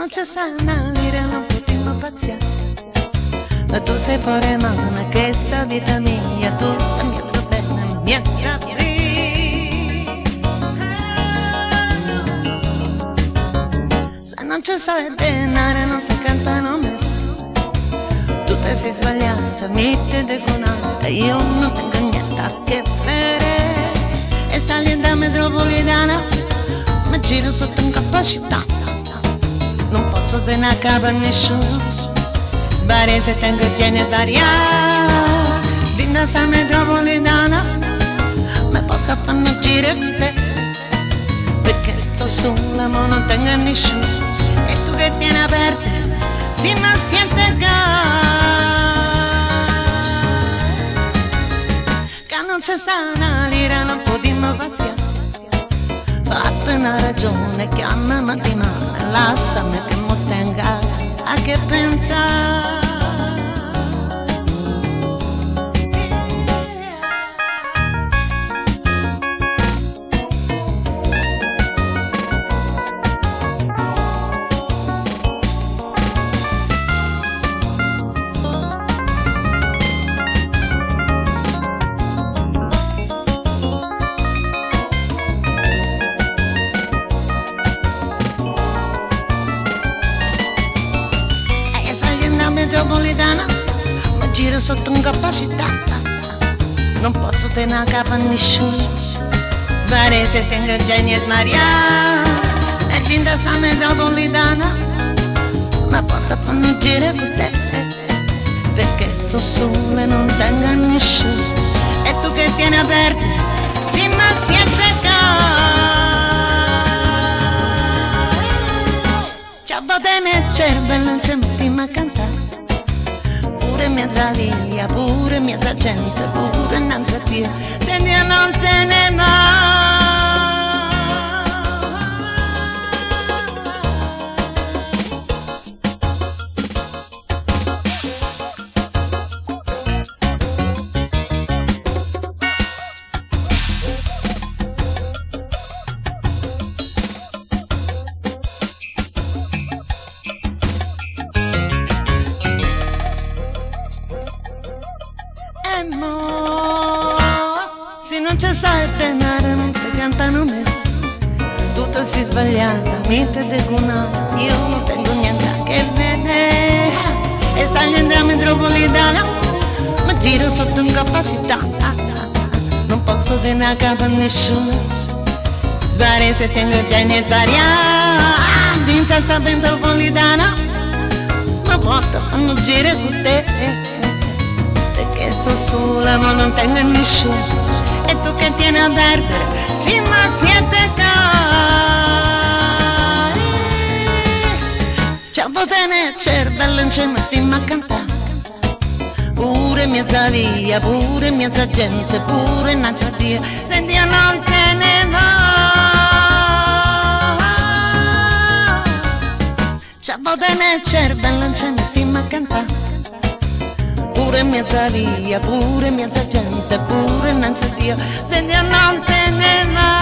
non c'è sana dire non potevo pazziare, ma tu sei fuori mano che sta vita mia, tu stai mezzo bene, mezza lì. Se non c'è soldi denaro non si cantano messo, tu te sei sbagliata, mi te deconata, io non tengo niente a che fare. E sali da metropolitana, ma giro sotto incapacità, non posso tenere a capo a nessuno, sbari se tengo genio svariare. Vinda sta metropolitana, ma poco fanno giro con te, perché sto sola ma non tengo a nessuno, e tu che tieni aperta, si ma siente che non c'è sta una lira, non potremmo pazziare. Fatta una ragione, chiamami di mano, lasciami che mi tenga a che pensare. Metropolitana, ma giro sotto incapacità, non posso tenere a capo a nessuno, sbari se tengo genio e smaria. E vinta sta metropolitana, ma porta a fanno giro con te, perché sto sola e non tengo a nessuno, e tu che tieni aperta, sì ma siete c'ha botte nel cervello, non ci mettiamo a cantare, pure mezza via, pure mezza gente, pure innanzi a Dio, se Dio non se ne va. Se non c'è sai denaro non si cantano messo, tutto si sbagliata, mi te deconata, io non tengo niente a che vedere. E stai in metropolitana, ma giro sotto incapacità, non posso tenere a capo a nessuno, sbari se tengo genio e svariare. Vinta sta metropolitana, ma porta fanno giro con te, perché sto sola ma non tengo nessuno, e tu che tieni a perdere, sì ma siete cari. C'ha botte nel cervello, non ci mettiamo a cantare, pure mezza via, pure mezza gente, pure innanzi a Dio, se Dio non se ne va. C'ha botte nel cervello, non ci mettiamo a cantare, pure mezza via, pure mezza gente, pure innanzi a Dio, se Dio non se ne va.